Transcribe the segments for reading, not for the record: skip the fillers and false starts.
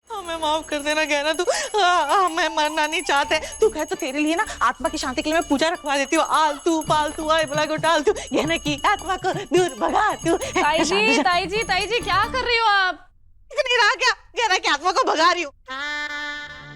हमें माफ कर देना गहना, तू हमें मरना नहीं चाहते। तू कहे तो तेरे लिए ना आत्मा की शांति के लिए मैं पूजा रखवा देती हूँ। आलतू पालतू आए बला को टालतू, गहना की आत्मा को दूर भगा तू। ताई जी क्या कर रही हो आप? नहीं रहा क्या, गहना की आत्मा को भगा रही हूँ।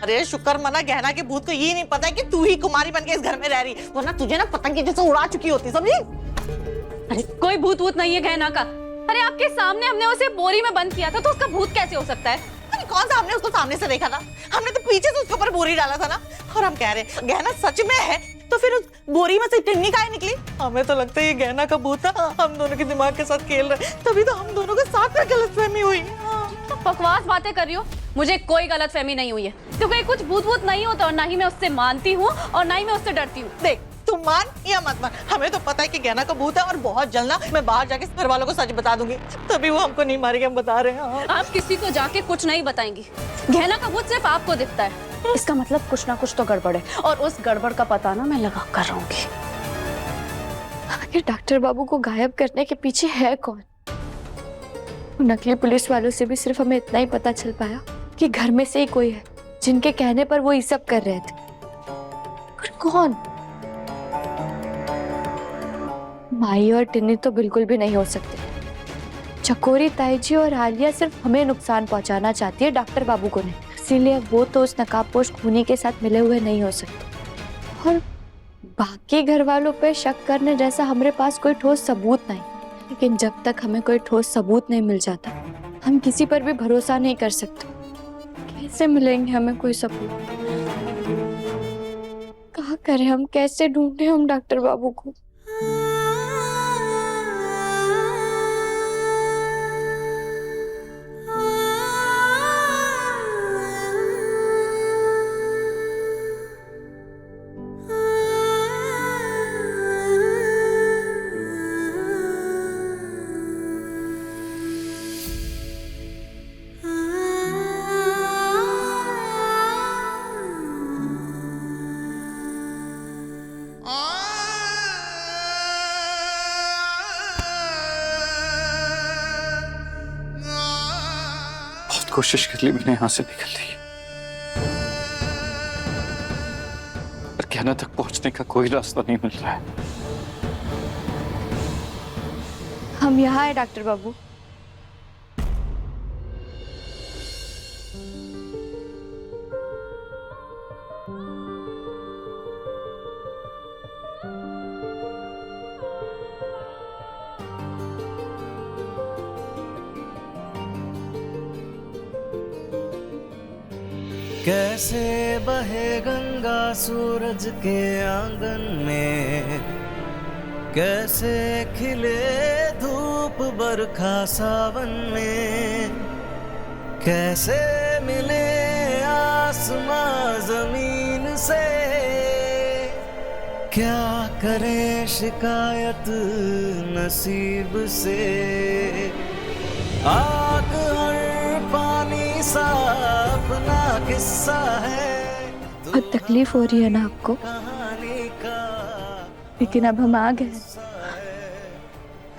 अरे शुक्र मना, गहना के भूत को ये नहीं पता है कि तू ही कुमारी बन के इस घर में रह रही, वरना तुझे ना पतंग की जैसे उड़ा चुकी होती, समझी? अरे कोई भूत वूत नहीं है गहना का। अरे आपके सामने हमने उसे बोरी में बंद किया था, तो उसका भूत कैसे हो सकता है? अरे कौन सा हमने उसको सामने से देखा था? हमने तो पीछे से उसके ऊपर बोरी डाला था ना। और हम कह रहे गहना सच में है, तो फिर उस बोरी में से टिन्नी काहे निकली? हमें तो लगता है ये गहना का भूत था, हम दोनों के दिमाग के साथ खेल रहे, तभी तो हम दोनों के साथ में गलतफहमी हुई। तो बकवास बातें कर रही हो, मुझे कोई गलतफहमी नहीं हुई है, क्योंकि कुछ भूत वूत नहीं होता और ना ही मैं उससे मानती हूँ और ना ही मैं उससे डरती हूँ। देख तुम मान या मत मान, हमें तो पता है कि गहना का भूत है, और बहुत जल्द ना मैं बाहर जाके घर वालों को सच बता दूंगी, तभी वो हमको नहीं मारेंगे, हम बता रहे हैं। आप किसी को जाके कुछ नहीं बताएंगी, गहना का भूत सिर्फ आपको दिखता है, इसका मतलब कुछ ना कुछ तो गड़बड़ है, और उस गड़बड़ का पता ना मैं लगा कर रहूंगी। आखिर डॉक्टर बाबू को गायब करने के पीछे है कौन? नकली पुलिस वालों से भी सिर्फ हमें इतना ही पता चल पाया कि घर में से ही कोई है जिनके कहने पर वो ये सब कर रहे थे, पर कौन? माई और टिन्नी तो बिल्कुल भी नहीं हो सकते। चकोरी ताई जी और आलिया सिर्फ हमें नुकसान पहुंचाना चाहती है, डॉक्टर बाबू को नहीं, इसीलिए वो तो उस नकाबपोश खूनी के साथ मिले हुए नहीं हो सकते। और बाकी घर वालों पे शक करने जैसा हमारे पास कोई ठोस सबूत नहीं, लेकिन जब तक हमें कोई ठोस सबूत नहीं मिल जाता हम किसी पर भी भरोसा नहीं कर सकते। कैसे मिलेंगे हमें कोई सबूत? कहाँ करें हम, कैसे ढूंढे हम डॉक्टर बाबू को? कोशिश कर ली मैंने यहां से निकलने की, पर गहना तक पहुंचने का कोई रास्ता नहीं मिल रहा है। हम यहाँ हैं डॉक्टर बाबू। कैसे बहे गंगा सूरज के आंगन में, कैसे खिले धूप बरखा सावन में, कैसे मिले आसमां जमीन से, क्या करे शिकायत नसीब से। आग हर पानी सा अपना किस्सा है, बहुत तकलीफ हो रही है ना आपको, लेकिन अब हम आ गए,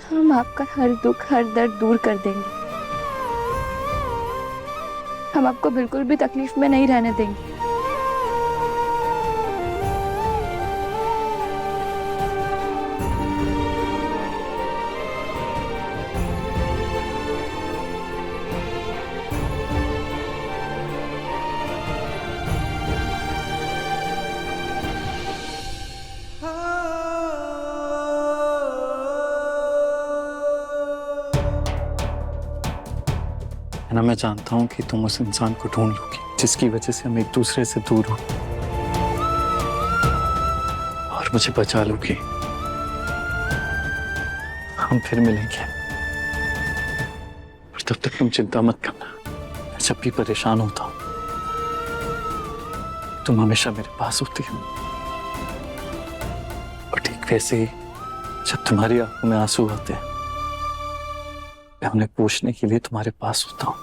हम आपका हर दुख हर दर्द दूर कर देंगे। हम आपको बिल्कुल भी तकलीफ में नहीं रहने देंगे। ना मैं जानता हूं कि तुम उस इंसान को ढूंढ लोगी जिसकी वजह से हम एक दूसरे से दूर हो, और मुझे बचा लोगी। हम फिर मिलेंगे, और तब तक तुम चिंता मत करना। मैं जब भी परेशान होता हूं तुम हमेशा मेरे पास होती हो, और ठीक वैसे ही जब तुम्हारी आंखों में आंसू आते हैं मैं उन्हें पूछने के लिए तुम्हारे पास होता हूं।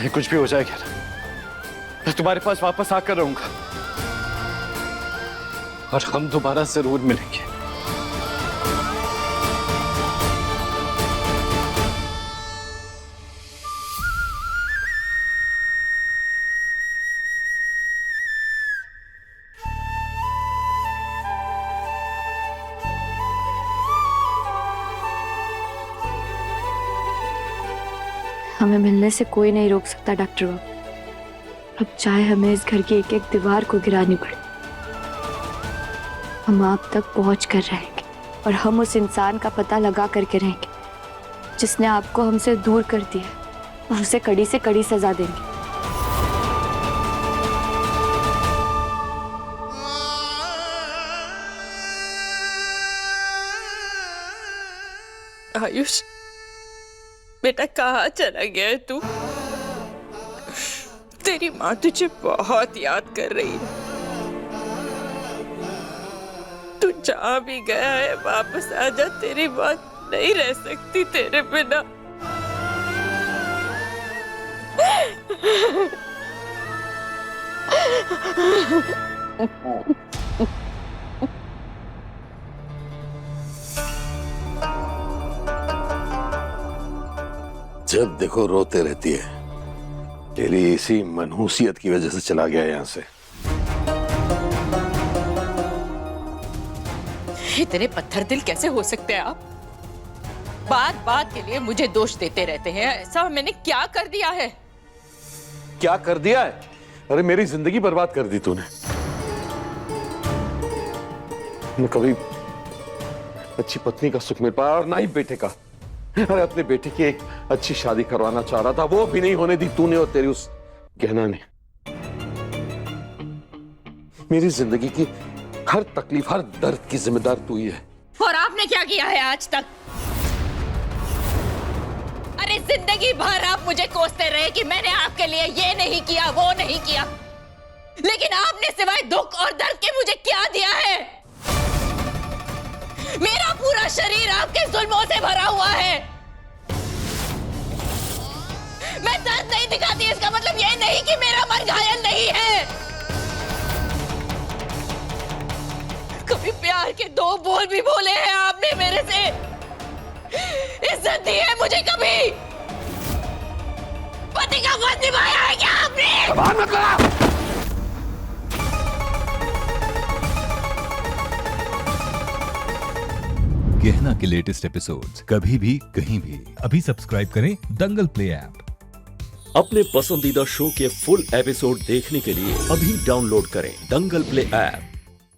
चाहे कुछ भी हो जाएगा ना, मैं तुम्हारे पास वापस आकर रहूंगा और हम दोबारा जरूर मिलेंगे। हमें मिलने से कोई नहीं रोक सकता डॉक्टर बाबू। अब चाहे हमें इस घर की एक एक दीवार को गिरानी पड़े, हम आप तक पहुंच कर रहेंगे और हम उस इंसान का पता लगा करके रहेंगे जिसने आपको हमसे दूर कर दिया और उसे कड़ी से कड़ी सजा देंगे। आयुष बेटा कहाँ चला गया है तू? तेरी माँ तुझे बहुत याद कर रही है। तू जहाँ भी गया है वापस आजा, तेरी माँ नहीं रह सकती तेरे बिना। जब देखो रोते रहती है। तेरी इसी मनहूसियत की वजह से चला गया यहाँ से। इतने पत्थर दिल कैसे हो सकते हैं आप? बात बात के लिए मुझे दोष देते रहते हैं। ऐसा मैंने क्या कर दिया है? क्या कर दिया है? अरे मेरी जिंदगी बर्बाद कर दी तूने। मैं कभी अच्छी पत्नी का सुख मिल पाया और ना ही बेटे का। अरे अपने बेटे की एक अच्छी शादी करवाना चाह रहा था, वो भी नहीं होने दी तूने और तेरी उस गहना ने। मेरी जिंदगी की हर तकलीफ, हर दर्द की जिम्मेदार तू ही है। और आपने क्या किया है आज तक? अरे जिंदगी भर आप मुझे कोसते रहे कि मैंने आपके लिए ये नहीं किया, वो नहीं किया, लेकिन आपने सिवाय दुख और दर्द के मुझे क्या दिया है? मेरा पूरा शरीर आपके जुल्मों से भरा हुआ है। मैं दर्द नहीं दिखाती, इसका मतलब ये नहीं कि मेरा मन घायल नहीं है। कभी प्यार के दो बोल भी बोले हैं आपने मेरे से? इज्जत दी है मुझे कभी? पति का फर्ज निभाया है क्या आपने? गहना के लेटेस्ट एपिसोड्स कभी भी कहीं भी अभी सब्सक्राइब करें दंगल प्ले ऐप। अपने पसंदीदा शो के फुल एपिसोड देखने के लिए अभी डाउनलोड करें दंगल प्ले ऐप।